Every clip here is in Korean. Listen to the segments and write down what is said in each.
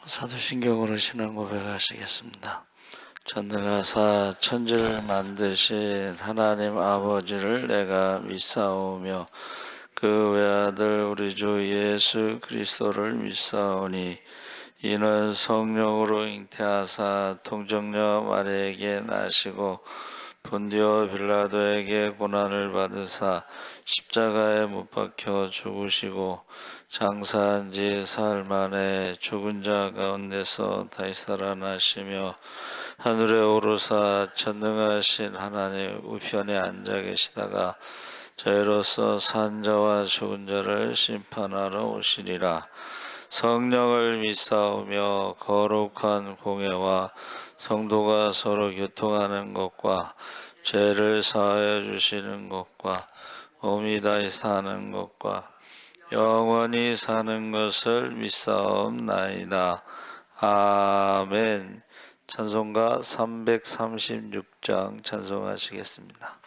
사도신경으로 신앙 고백하시겠습니다. 전능하사 천지를 만드신 하나님 아버지를 내가 믿사오며 그 외아들 우리 주 예수 그리스도를 믿사오니 이는 성령으로 잉태하사 통정녀 마리아에게 나시고 본디오 빌라도에게 고난을 받으사 십자가에 못 박혀 죽으시고 장사한 지 사흘 만에 죽은 자 가운데서 다시 살아나시며 하늘에 오르사 전능하신 하나님 우편에 앉아 계시다가 저희로서 산 자와 죽은 자를 심판하러 오시리라. 성령을 믿사오며 거룩한 공회와 성도가 서로 교통하는 것과 죄를 사하여 주시는 것과 몸이 다시 사는 것과 영원히 사는 것을 믿사옵나이다. 아멘. 찬송가 336장 찬송하시겠습니다.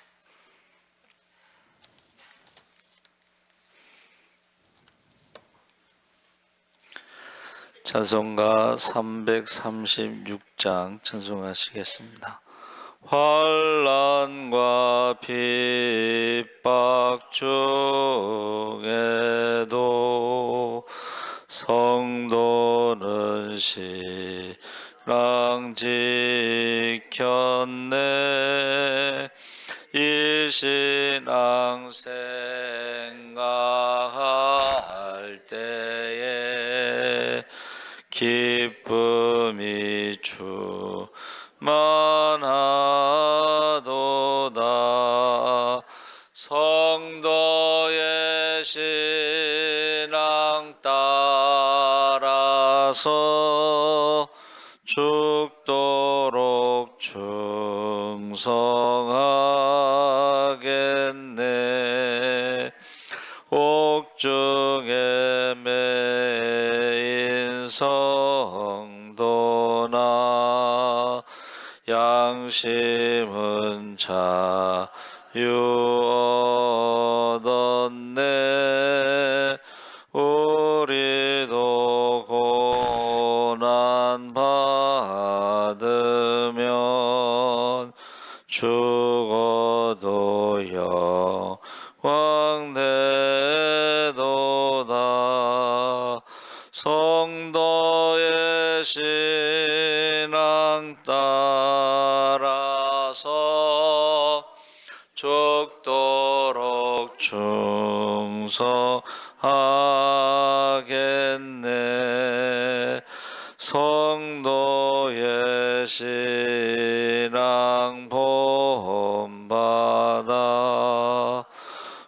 찬송가 336장 찬송하시겠습니다. 환난과 핍박 중에도 성도는 신랑 지켰네. 이 신앙 생각할 때에 기쁨이 충만하도다. 성도의 신앙 따라서 죽도록 충성하겠네. 옥중에 매인 성도나 양심은 자유 얻었네. 우리도 고난 받으면 죽어도 영광 되도다. 성도의 신앙 따라서 죽도록 충성하겠네. 성도의 신앙 본받아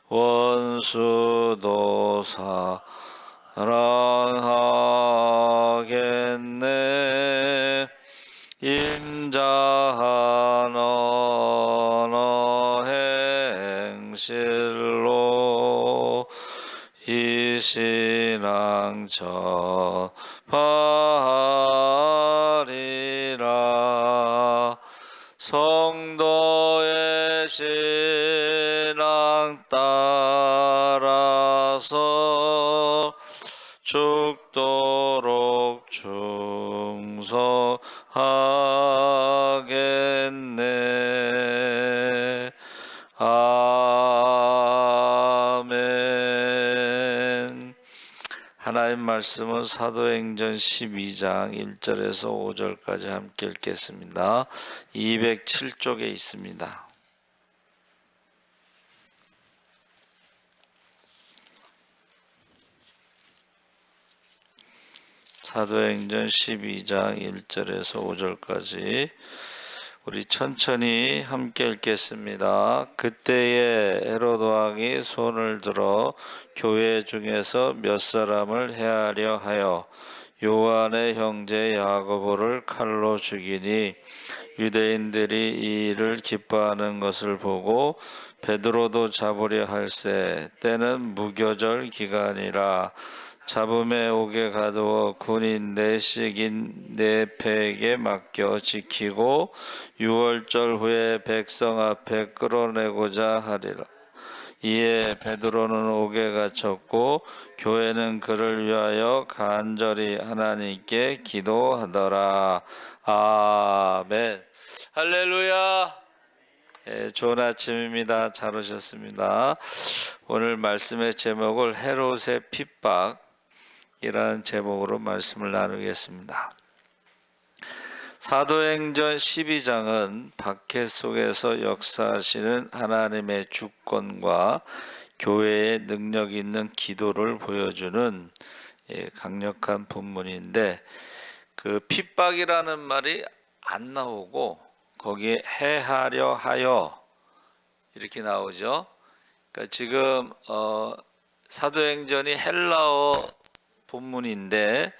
원수도 사랑하겠네. 인자한 언어 행실로 이 신앙 전하리라. 성도의 신앙 따라서 죽도록 충성하겠네. 아멘. 하나님 말씀은 사도행전 12장 1절에서 5절까지 함께 읽겠습니다. 207쪽에 있습니다. 사도행전 12장 1절에서 5절까지 우리 천천히 함께 읽겠습니다. 그때에 헤로드 왕이 손을 들어 교회 중에서 몇 사람을 해하려 하여 요한의 형제 야고보를 칼로 죽이니 유대인들이 이 일을 기뻐하는 것을 보고 베드로도 잡으려 할세. 때는 무교절 기간이라 잡음에 옥에 가두어 군인 내식인 네페에게 맡겨 지키고 유월절 후에 백성 앞에 끌어내고자 하리라. 이에 베드로는 옥에 갇혔고 교회는 그를 위하여 간절히 하나님께 기도하더라. 아멘. 할렐루야. 좋은 아침입니다. 잘 오셨습니다. 오늘 말씀의 제목을 헤롯의 핍박이라는 제목으로 말씀을 나누겠습니다. 사도행전 12장은 박해 속에서 역사하시는 하나님의 주권과 교회의 능력 있는 기도를 보여주는 강력한 본문인데, 그 핍박이라는 말이 안 나오고 거기에 해하려 하여 이렇게 나오죠. 그러니까 지금 사도행전이 헬라어 본문인데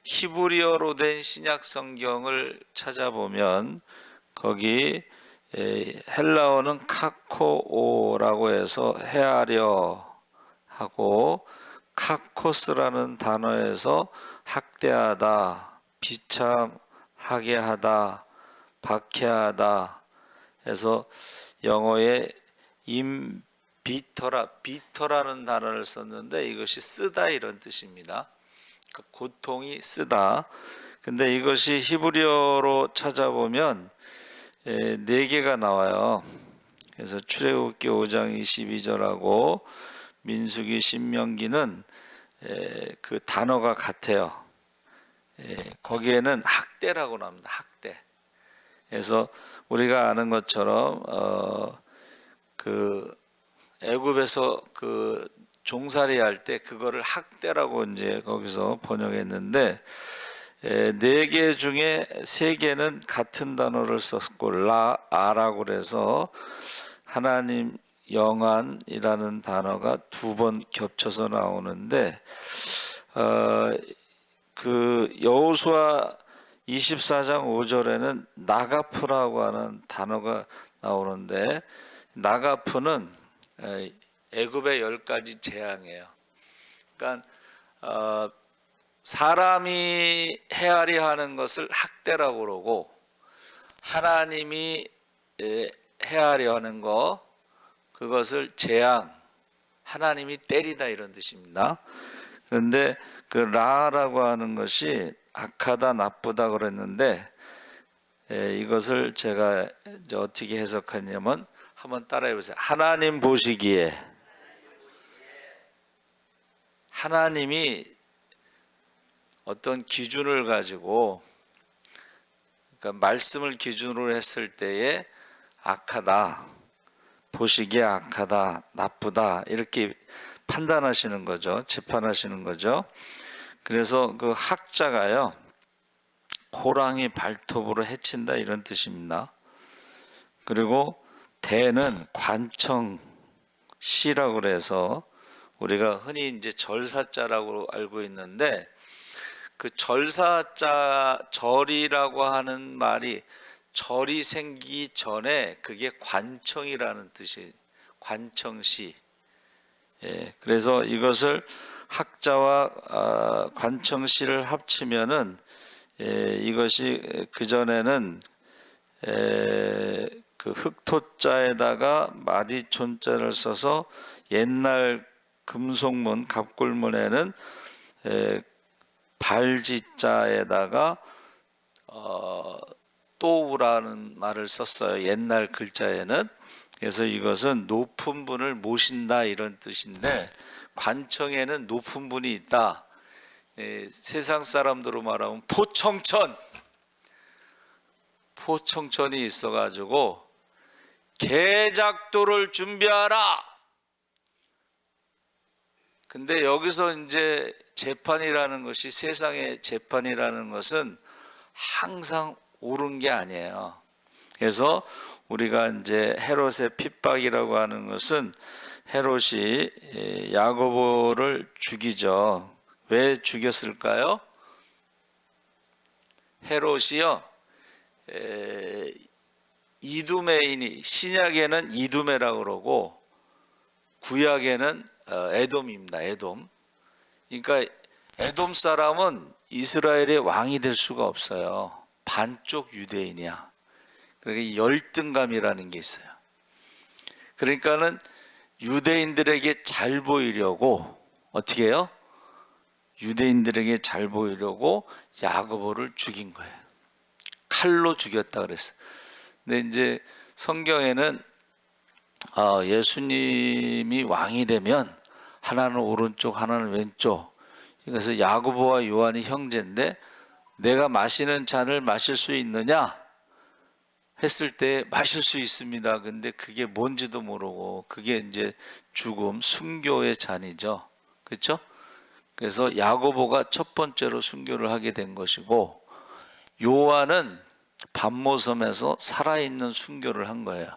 히브리어로 된 신약 성경을 찾아보면 거기 헬라어는 카코오라고 해서 해하려 하고, 카코스라는 단어에서 학대하다, 비참하게 하다, 박해하다 해서 영어에 비터라는 단어를 썼는데 이것이 쓰다 이런 뜻입니다. 고통이 쓰다. 근데 이것이 히브리어로 찾아보면 4개가 나와요. 그래서 출애굽기 5장 22절하고 민수기 신명기는 그 단어가 같아요. 거기에는 학대라고 나옵니다. 학대. 그래서 우리가 아는 것처럼 그 애굽에서 그 종살이 할 때 그거를 학대라고 이제 거기서 번역했는데 4개 중에 3개는 같은 단어를 썼고 라아라고 그래서 하나님 영안이라는 단어가 2번 겹쳐서 나오는데 그 여호수아 24장 5절에는 나가프라고 하는 단어가 나오는데, 나가프는 애굽의 10가지 재앙이에요. 그러니까 사람이 헤아려 하는 것을 학대라고 그러고, 하나님이 헤아려 하는 거 그것을 재앙, 하나님이 때리다 이런 뜻입니다. 그런데 그 라라고 하는 것이 악하다, 나쁘다 그랬는데 이것을 제가 어떻게 해석하냐면 한번 따라해 보세요. 하나님 보시기에, 하나님이 어떤 기준을 가지고, 그러니까 말씀을 기준으로 했을 때에 악하다, 보시기에 악하다, 나쁘다 이렇게 판단하시는 거죠. 재판하시는 거죠. 그래서 그 학자가요, 호랑이 발톱으로 해친다 이런 뜻입니다. 그리고 대는 관청시라고 그래서 우리가 흔히 이제 절사자라고 알고 있는데, 그 절사자, 절이라고 하는 말이 절이 생기기 전에 그게 관청이라는 뜻이 관청시. 그래서 이것을 학자와 관청시를 합치면은 이것이 그전에는 그 흑토자에다가 마디촌자를 써서 옛날 금속문, 갑골문에는 발지자에다가 또우라는 말을 썼어요. 옛날 글자에는. 그래서 이것은 높은 분을 모신다 이런 뜻인데, 관청에는 높은 분이 있다. 세상 사람들로 말하면 포청천이 있어가지고 계작도를 준비하라. 근데 여기서 이제 재판이라는 것이, 세상의 재판이라는 것은 항상 옳은 게 아니에요. 그래서 우리가 이제 헤롯의 핍박이라고 하는 것은 헤롯이 야고보를 죽이죠. 왜 죽였을까요? 헤롯이요, 이두메인이, 신약에는 이두메라고 그러고 구약에는 에돔입니다. 에돔. 그러니까 에돔 사람은 이스라엘의 왕이 될 수가 없어요. 반쪽 유대인이야. 그러니까 열등감이라는 게 있어요. 그러니까는 유대인들에게 잘 보이려고 어떻게 해요? 유대인들에게 잘 보이려고 야고보를 죽인 거예요. 칼로 죽였다 그랬어요. 근데 이제 성경에는 예수님이 왕이 되면 하나는 오른쪽 하나는 왼쪽, 그래서 야고보와 요한이 형제인데 내가 마시는 잔을 마실 수 있느냐 했을 때 마실 수 있습니다. 근데 그게 뭔지도 모르고 그게 이제 죽음, 순교의 잔이죠. 그렇죠? 그래서 야고보가 첫 번째로 순교를 하게 된 것이고, 요한은 반모섬에서 살아있는 순교를 한 거예요.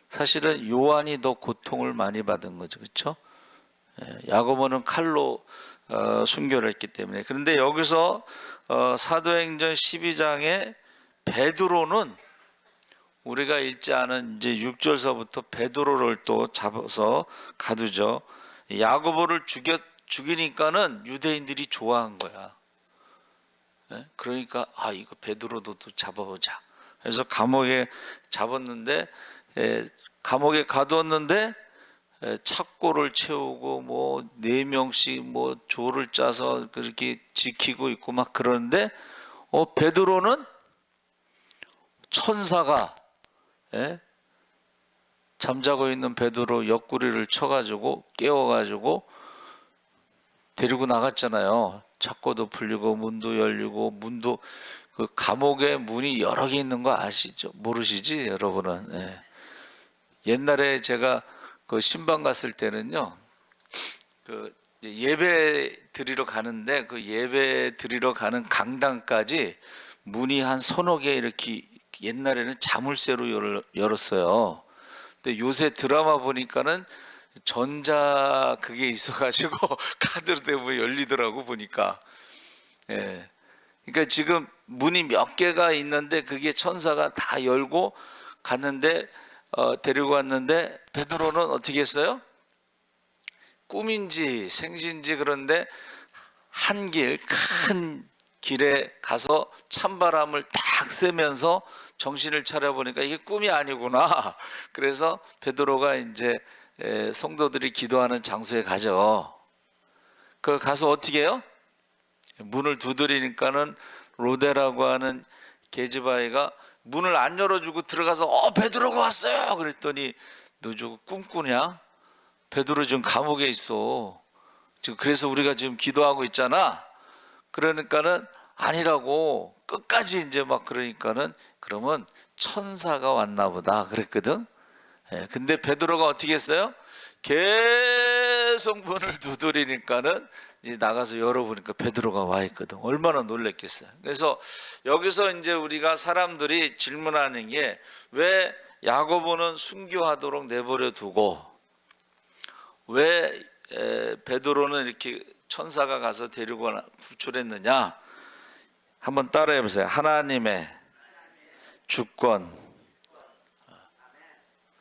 사실은 요한이 더 고통을 많이 받은 거죠. 그렇죠? 야고보는 칼로 순교를 했기 때문에. 그런데 여기서 사도행전 12장에 베드로는 우리가 읽지 않은 이제 6절서부터 베드로를 또 잡아서 가두죠. 야고보를 죽이니까는 유대인들이 좋아한 거야. 그러니까 이거 베드로도 또 잡아보자. 그래서 감옥에 잡았는데, 감옥에 가두었는데 착고를 채우고 뭐 4명씩 뭐 조를 짜서 그렇게 지키고 있고 막 그러는데 베드로는 천사가 잠자고 있는 베드로 옆구리를 쳐가지고 깨워가지고 데리고 나갔잖아요. 착고도 풀리고 문도 열리고, 문도 그 감옥에 문이 여러 개 있는 거 아시죠? 모르시지 여러분은? 옛날에 제가 그 신방 갔을 때는요, 그 예배 드리러 가는데 그 예배 드리러 가는 강당까지 문이 한 서너 개 이렇게, 옛날에는 자물쇠로 열었어요. 근데 요새 드라마 보니까는 전자 그게 있어가지고 카드로 대면 열리더라고 보니까. 그러니까 지금 문이 몇 개가 있는데 그게 천사가 다 열고 갔는데 데리고 왔는데 베드로는 어떻게 했어요? 꿈인지 생신지, 그런데 큰 길에 가서 찬바람을 딱 쐬면서 정신을 차려보니까 이게 꿈이 아니구나. 그래서 베드로가 이제 성도들이 기도하는 장소에 가죠. 그 가서 어떻게 해요? 문을 두드리니까는 로데라고 하는 계집아이가 문을 안 열어주고 들어가서 베드로가 왔어요. 그랬더니 너 저거 꿈꾸냐? 베드로 지금 감옥에 있어. 지금 그래서 우리가 지금 기도하고 있잖아. 그러니까는 아니라고 끝까지 이제 막 그러니까는 그러면 천사가 왔나 보다 그랬거든. 근데 베드로가 어떻게 했어요? 계속 문을 두드리니까는 이제 나가서 열어보니까 베드로가 와 있거든. 얼마나 놀랬겠어요. 그래서 여기서 이제 우리가 사람들이 질문하는 게, 왜 야고보는 순교하도록 내버려 두고 왜 베드로는 이렇게 천사가 가서 데리고 구출했느냐? 한번 따라해 보세요. 하나님의 주권,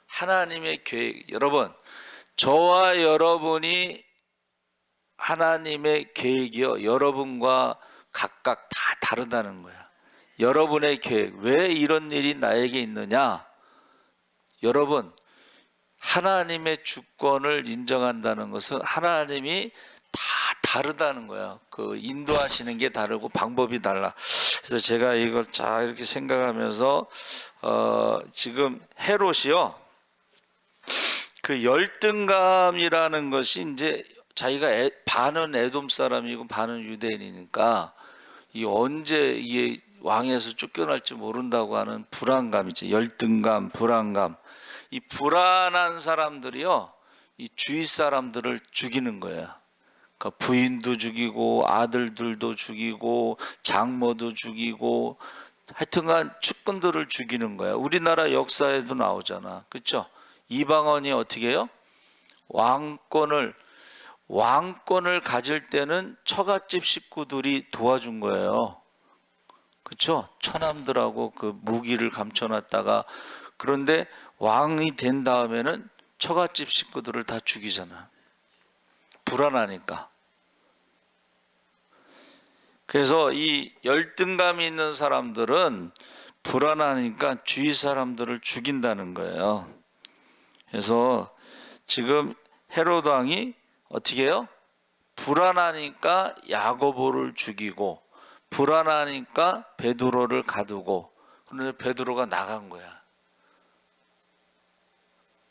하나님의 계획. 여러분, 저와 여러분이 하나님의 계획이요, 여러분과 각각 다 다르다는 거야. 여러분의 계획, 왜 이런 일이 나에게 있느냐? 여러분, 하나님의 주권을 인정한다는 것은 하나님이 다 다르다는 거야. 그 인도하시는 게 다르고 방법이 달라. 그래서 제가 이걸 잘 이렇게 생각하면서 지금 헤롯이요, 그 열등감이라는 것이 이제 자기가 반은 에돔 사람이고 반은 유대인이니까 이 언제 이 왕에서 쫓겨날지 모른다고 하는 불안감이죠. 열등감, 불안감. 이 불안한 사람들이요, 이 주위 사람들을 죽이는 거예요. 그러니까 부인도 죽이고 아들들도 죽이고 장모도 죽이고, 하여튼간 측근들을 죽이는 거야. 우리나라 역사에도 나오잖아. 그렇죠? 이방원이 어떻게 해요? 왕권을 가질 때는 처갓집 식구들이 도와준 거예요. 그렇죠? 처남들하고 그 무기를 감춰놨다가, 그런데 왕이 된 다음에는 처갓집 식구들을 다 죽이잖아. 불안하니까. 그래서 이 열등감이 있는 사람들은 불안하니까 주위 사람들을 죽인다는 거예요. 그래서 지금 헤롯 왕이 어떻게 해요? 불안하니까 야고보를 죽이고 불안하니까 베드로를 가두고, 그런데 베드로가 나간 거야.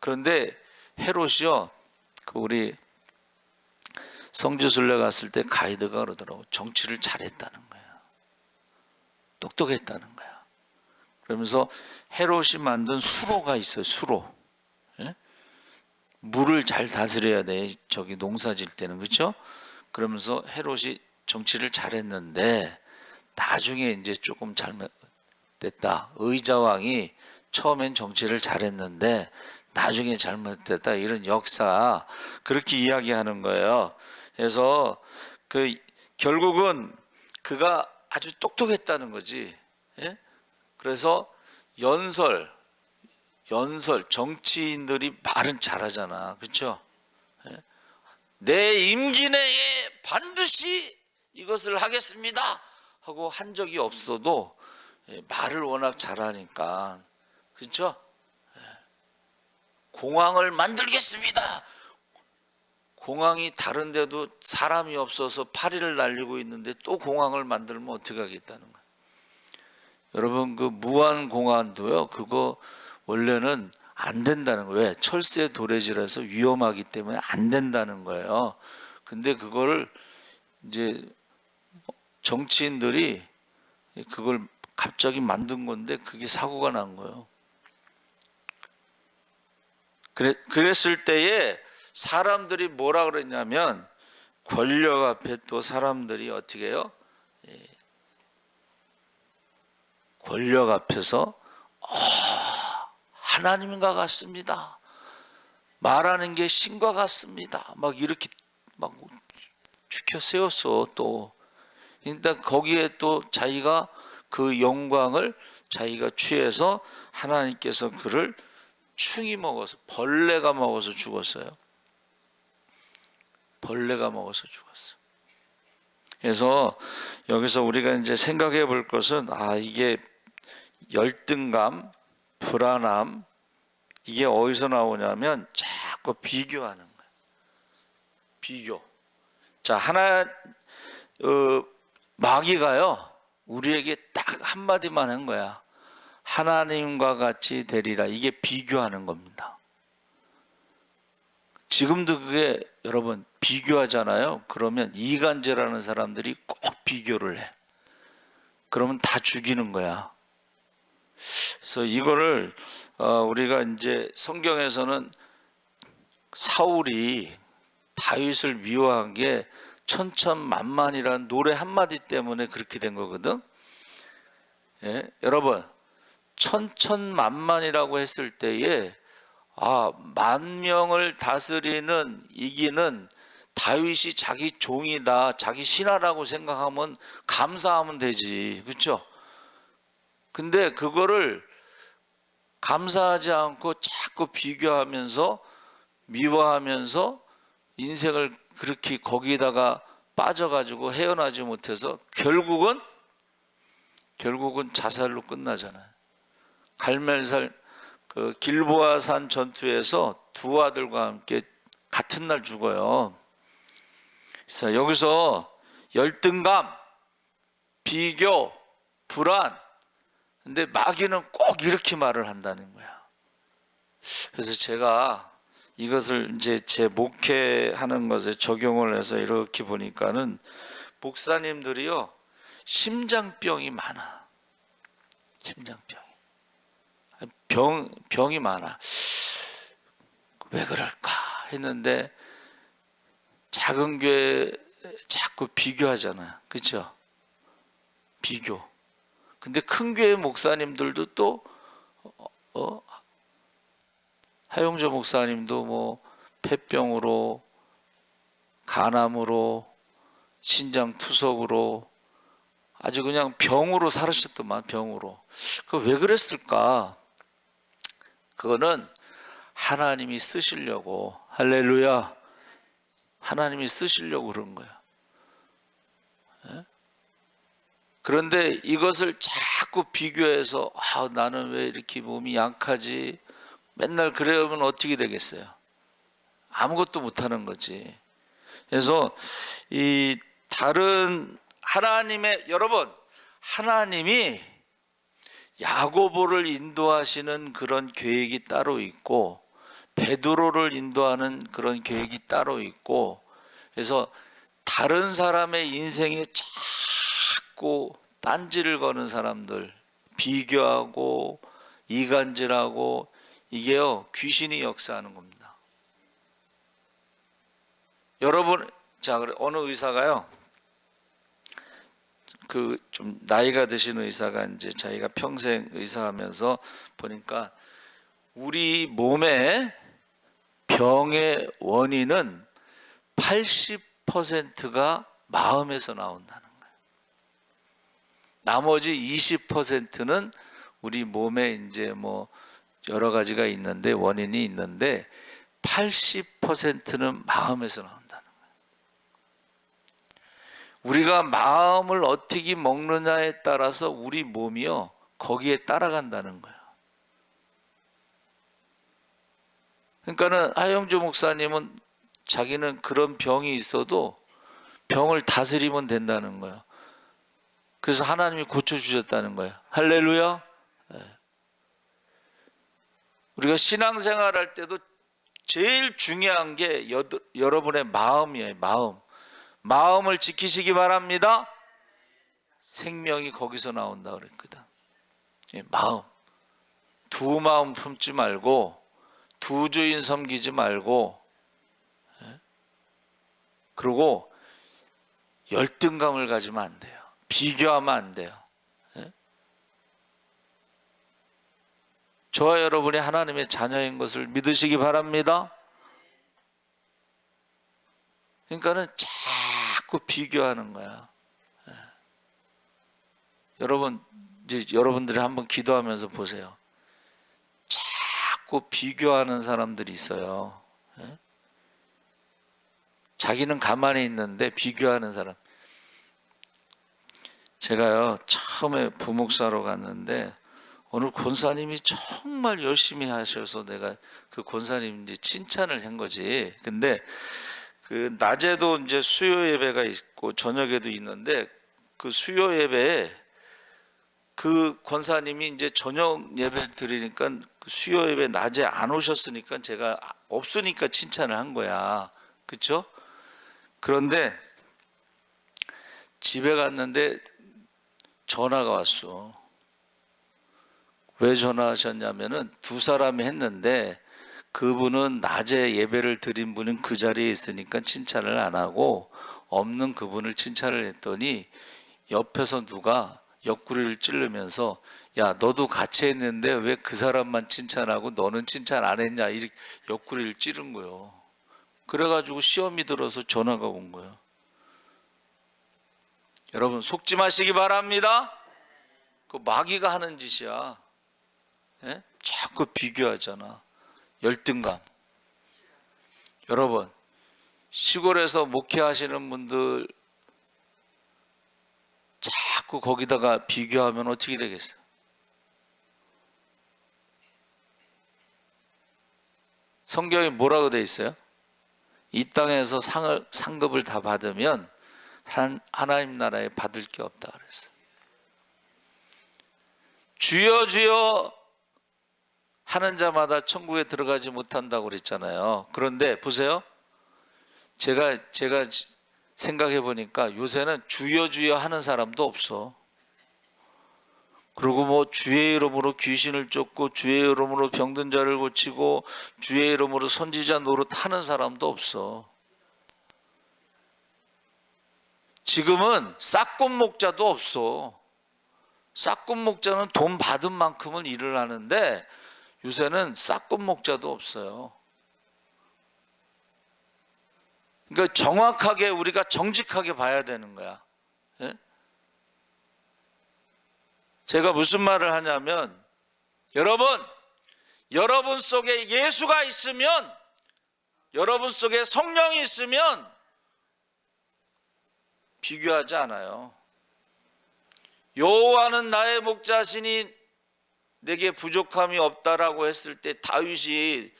그런데 헤롯이요, 그 우리 성지순례 갔을 때 가이드가 그러더라고. 정치를 잘했다는 거야. 똑똑했다는 거야. 그러면서 헤롯이 만든 수로가 있어요. 수로. 예? 물을 잘 다스려야 돼. 저기 농사 질 때는. 그렇죠? 그러면서 헤롯이 정치를 잘했는데 나중에 이제 조금 잘못됐다. 의자왕이 처음엔 정치를 잘했는데 나중에 잘못됐다. 이런 역사 그렇게 이야기하는 거예요. 그래서 그 결국은 그가 아주 똑똑했다는 거지. 예? 그래서 연설 정치인들이 말은 잘하잖아. 그렇죠? 예? 내 임기 내에 반드시 이것을 하겠습니다 하고 한 적이 없어도 말을 워낙 잘하니까, 그렇죠? 공항을 만들겠습니다. 공항이 다른 데도 사람이 없어서 파리를 날리고 있는데 또 공항을 만들면 어떻게 하겠다는 거예요. 여러분, 그 무안공항도요, 그거 원래는 안 된다는 거예요. 왜? 철새 도래지라서 위험하기 때문에 안 된다는 거예요. 근데 그거를 이제 정치인들이 그걸 갑자기 만든 건데 그게 사고가 난 거예요. 그랬을 때에 사람들이 뭐라 그랬냐면, 권력 앞에 또 사람들이 어떻게 해요? 권력 앞에서 하나님과 같습니다. 말하는 게 신과 같습니다. 막 이렇게 막 죽여 세웠어. 또 일단 거기에 또 자기가 그 영광을 자기가 취해서 하나님께서 그를 충이 먹어서, 벌레가 먹어서 죽었어요. 벌레가 먹어서 죽었어. 그래서 여기서 우리가 이제 생각해 볼 것은, 이게 열등감, 불안함, 이게 어디서 나오냐면 자꾸 비교하는 거예요. 비교. 자, 마귀가요, 우리에게 딱 한마디만 한 거야. 하나님과 같이 되리라. 이게 비교하는 겁니다. 지금도 그게 여러분 비교하잖아요. 그러면 이간질하는 사람들이 꼭 비교를 해. 그러면 다 죽이는 거야. 그래서 이거를 우리가 이제 성경에서는 사울이 다윗을 미워한 게 천천만만이라는 노래 한마디 때문에 그렇게 된 거거든. 예? 여러분, 천천만만이라고 했을 때에 만 명을 다스리는, 이기는 다윗이 자기 종이다, 자기 신하라고 생각하면 감사하면 되지. 그렇죠? 근데 그거를 감사하지 않고 자꾸 비교하면서 미워하면서 인생을 그렇게 거기다가 빠져가지고 헤어나지 못해서 결국은 자살로 끝나잖아요. 갈멜살 그 길보아산 전투에서 두 아들과 함께 같은 날 죽어요. 그래서 여기서 열등감, 비교, 불안, 근데 마귀는 꼭 이렇게 말을 한다는 거야. 그래서 제가 이것을 이제 제 목회하는 것에 적용을 해서 이렇게 보니까는 목사님들이요, 심장병이 많아. 병이 많아. 왜 그럴까 했는데, 작은 교회 자꾸 비교하잖아. 그렇죠? 비교. 근데 큰 교회 목사님들도 또 하용조 목사님도 뭐 폐병으로, 간암으로, 신장투석으로 아주 그냥 병으로 살으셨더만. 병으로. 그 왜 그랬을까? 그거는 하나님이 쓰시려고, 할렐루야, 하나님이 쓰시려고 그런 거야. 그런데 이것을 자꾸 비교해서 나는 왜 이렇게 몸이 약하지? 맨날 그러면 어떻게 되겠어요? 아무것도 못하는 거지. 그래서 이 다른 하나님의, 여러분, 하나님이 야고보를 인도하시는 그런 계획이 따로 있고 베드로를 인도하는 그런 계획이 따로 있고, 그래서 다른 사람의 인생에 자꾸 딴지를 거는 사람들, 비교하고 이간질하고, 이게요 귀신이 역사하는 겁니다. 여러분, 자, 어느 의사가요, 그 좀 나이가 드신 의사가 이제 자기가 평생 의사하면서 보니까 우리 몸의 병의 원인은 80%가 마음에서 나온다는 거예요. 나머지 20%는 우리 몸에 이제 뭐 여러 가지가 있는데, 원인이 있는데 80%는 마음에서 나온다는 거예요. 우리가 마음을 어떻게 먹느냐에 따라서 우리 몸이요 거기에 따라간다는 거예요. 그러니까는 하영주 목사님은 자기는 그런 병이 있어도 병을 다스리면 된다는 거예요. 그래서 하나님이 고쳐주셨다는 거예요. 할렐루야. 우리가 신앙생활 할 때도 제일 중요한 게 여러분의 마음이에요. 마음을 지키시기 바랍니다. 생명이 거기서 나온다 그랬거든. 마음. 두 마음 품지 말고, 두 주인 섬기지 말고, 그리고 열등감을 가지면 안 돼요. 비교하면 안 돼요. 저와 여러분이 하나님의 자녀인 것을 믿으시기 바랍니다. 그러니까는 자꾸 비교하는 거야. 여러분, 이제 여러분들이 한번 기도하면서 보세요. 자꾸 비교하는 사람들이 있어요. 자기는 가만히 있는데 비교하는 사람. 제가요 처음에 부목사로 갔는데 오늘 권사님이 정말 열심히 하셔서 내가 그 권사님 이제 칭찬을 한 거지. 근데 그 낮에도 이제 수요 예배가 있고 저녁에도 있는데, 그 수요 예배에 그 권사님이 이제 저녁 예배 드리니까 그 수요 예배 낮에 안 오셨으니까 제가 없으니까 칭찬을 한 거야. 그렇죠? 그런데 집에 갔는데 전화가 왔어. 왜 전화하셨냐면은 두 사람이 했는데 그분은 낮에 예배를 드린 분은 그 자리에 있으니까 칭찬을 안 하고 없는 그분을 칭찬을 했더니 옆에서 누가 옆구리를 찌르면서 야 너도 같이 했는데 왜 그 사람만 칭찬하고 너는 칭찬 안 했냐, 이렇게 옆구리를 찌른 거예요. 그래가지고 시험이 들어서 전화가 온 거예요. 여러분 속지 마시기 바랍니다. 그 마귀가 하는 짓이야. 예? 자꾸 비교하잖아. 열등감. 여러분 시골에서 목회하시는 분들 자꾸 거기다가 비교하면 어떻게 되겠어요? 성경에 뭐라고 돼 있어요? 이 땅에서 상급을 다 받으면 하나님 나라에 받을 게 없다 그랬어요. 주여 주여 하는 자마다 천국에 들어가지 못한다고 그랬잖아요. 그런데 보세요. 제가 생각해 보니까 요새는 주여 주여 하는 사람도 없어. 그리고 뭐 주의 이름으로 귀신을 쫓고 주의 이름으로 병든 자를 고치고 주의 이름으로 선지자 노릇 하는 사람도 없어. 지금은 싹금 목자도 없어. 싹금 목자는 돈 받은 만큼은 일을 하는데 요새는 싹금 목자도 없어요. 그러니까 정확하게 우리가 정직하게 봐야 되는 거야. 예? 제가 무슨 말을 하냐면 여러분 속에 예수가 있으면, 여러분 속에 성령이 있으면 비교하지 않아요. 여호와는 나의 목자시니 내게 부족함이 없다라고 했을 때 다윗이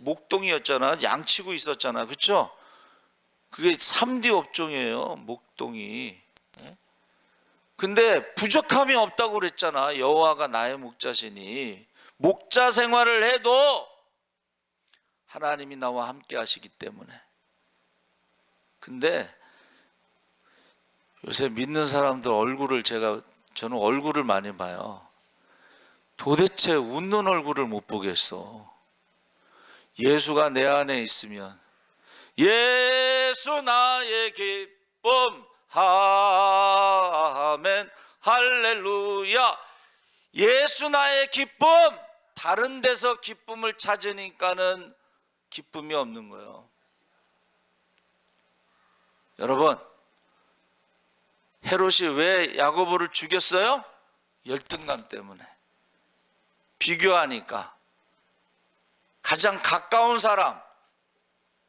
목동이었잖아. 양치고 있었잖아. 그렇죠? 그게 3D 업종이에요. 목동이. 근데 부족함이 없다고 그랬잖아. 여호와가 나의 목자시니. 목자 생활을 해도 하나님이 나와 함께 하시기 때문에. 근데 요새 믿는 사람들 얼굴을 저는 얼굴을 많이 봐요. 도대체 웃는 얼굴을 못 보겠어. 예수가 내 안에 있으면 예수 나의 기쁨 아멘 할렐루야. 예수 나의 기쁨. 다른 데서 기쁨을 찾으니까는 기쁨이 없는 거예요. 여러분, 헤롯이 왜 야고보를 죽였어요? 열등감 때문에. 비교하니까. 가장 가까운 사람,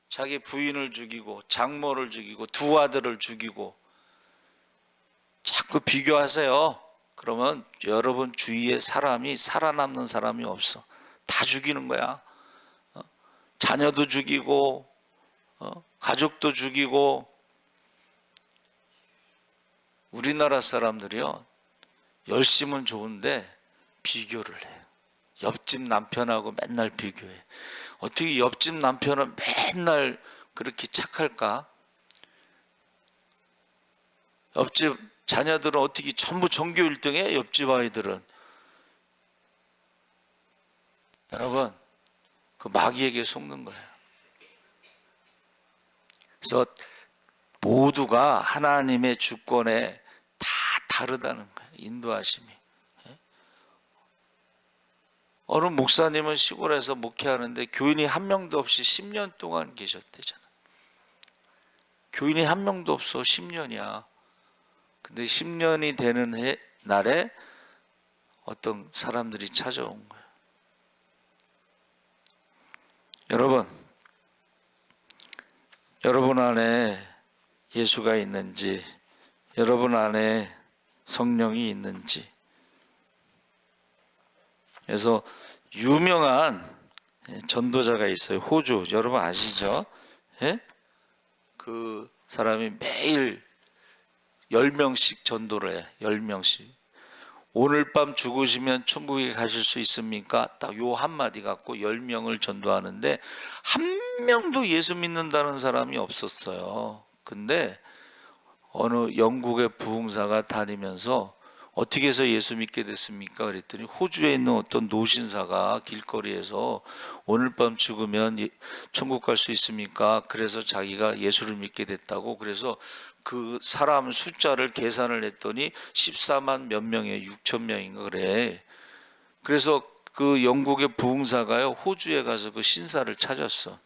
자기 부인을 죽이고 장모를 죽이고 두 아들을 죽이고 자꾸 비교하세요. 그러면 여러분 주위에 사람이 살아남는 사람이 없어. 다 죽이는 거야. 자녀도 죽이고 가족도 죽이고. 우리나라 사람들이요, 열심은 좋은데 비교를 해요. 옆집 남편하고 맨날 비교해. 어떻게 옆집 남편은 맨날 그렇게 착할까? 옆집 자녀들은 어떻게 전부 전교 1등해? 옆집 아이들은. 여러분, 그 마귀에게 속는 거예요. 그래서 모두가 하나님의 주권에 다 다르다는 거예요. 인도하심이. 어느 목사님은 시골에서 목회하는데 교인이 한 명도 없이 10년 동안 계셨대잖아. 교인이 한 명도 없어. 10년이야. 근데 10년이 되는 날에 어떤 사람들이 찾아온 거예요. 여러분 안에 예수가 있는지, 여러분 안에 성령이 있는지. 그래서 유명한 전도자가 있어요. 호주, 여러분 아시죠? 예? 그 사람이 매일 10명씩 전도를 해. 10명씩. 오늘 밤 죽으시면 천국에 가실 수 있습니까? 딱 요 한마디 갖고 10명을 전도하는데 한 명도 예수 믿는다는 사람이 없었어요. 근데 어느 영국의 부흥사가 다니면서 어떻게 해서 예수 믿게 됐습니까? 그랬더니 호주에 있는 어떤 노신사가 길거리에서 오늘 밤 죽으면 천국 갈 수 있습니까? 그래서 자기가 예수를 믿게 됐다고. 그래서 그 사람 숫자를 계산을 했더니 14만 몇 명에 6천 명인가 그래. 그래서 그 영국의 부흥사가요, 호주에 가서 그 신사를 찾았어.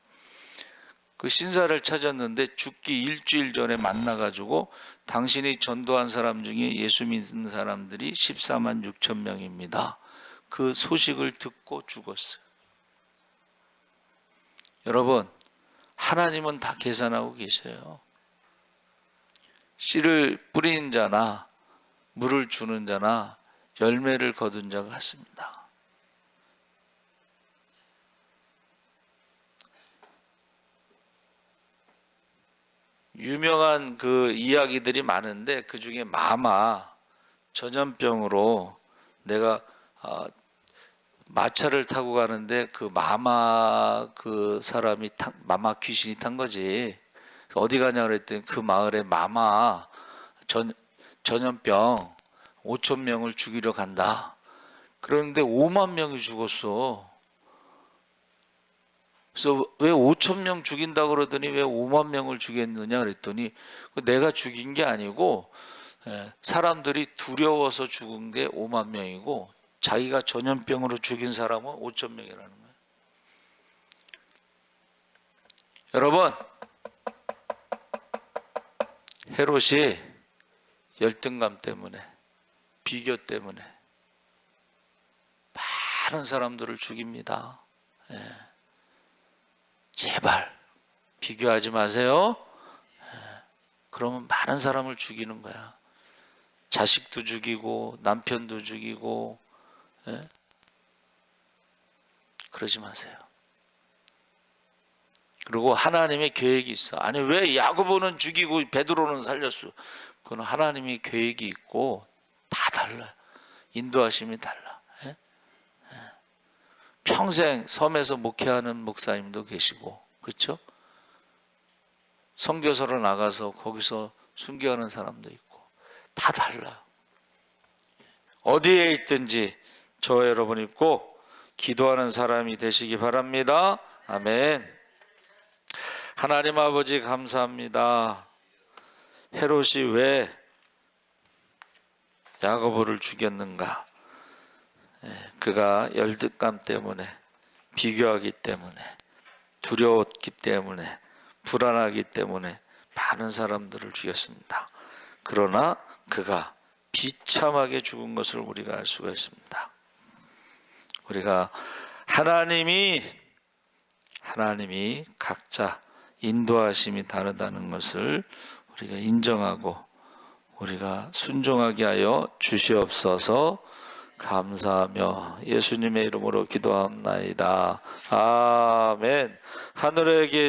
그 신사를 찾았는데 죽기 일주일 전에 만나가지고 당신이 전도한 사람 중에 예수 믿는 사람들이 14만 6천 명입니다. 그 소식을 듣고 죽었어요. 여러분, 하나님은 다 계산하고 계셔요. 씨를 뿌리는 자나 물을 주는 자나 열매를 거둔 자가 같습니다. 유명한 그 이야기들이 많은데 그 중에 마마 전염병으로 내가 마차를 타고 가는데 그 마마 그 사람이 마마 귀신이 탄 거지. 어디 가냐 그랬더니 그 마을에 마마 전염병 5천 명을 죽이러 간다. 그런데 5만 명이 죽었어. 그래서 왜 5천 명 죽인다 그러더니 왜 5만 명을 죽였느냐 그랬더니 내가 죽인 게 아니고 사람들이 두려워서 죽은 게 5만 명이고 자기가 전염병으로 죽인 사람은 5천 명이라는 거예요. 여러분, 헤롯이 열등감 때문에, 비교 때문에 많은 사람들을 죽입니다. 제발 비교하지 마세요. 그러면 많은 사람을 죽이는 거야. 자식도 죽이고 남편도 죽이고. 그러지 마세요. 그리고 하나님의 계획이 있어. 아니 왜 야고보는 죽이고 베드로는 살렸어? 그건 하나님의 계획이 있고 다 달라요. 인도하심이 달라. 예? 평생 섬에서 목회하는 목사님도 계시고, 그렇죠? 선교사로 나가서 거기서 순교하는 사람도 있고 다 달라. 어디에 있든지 저 여러분이 꼭 기도하는 사람이 되시기 바랍니다. 아멘. 하나님 아버지 감사합니다. 헤롯이 왜 야고보를 죽였는가? 그가 열등감 때문에, 비교하기 때문에, 두려웠기 때문에, 불안하기 때문에 많은 사람들을 죽였습니다. 그러나 그가 비참하게 죽은 것을 우리가 알 수가 있습니다. 우리가 하나님이 각자 인도하심이 다르다는 것을 우리가 인정하고 우리가 순종하게 하여 주시옵소서. 감사하며 예수님의 이름으로 기도합나이다. 아멘. 하늘에 계신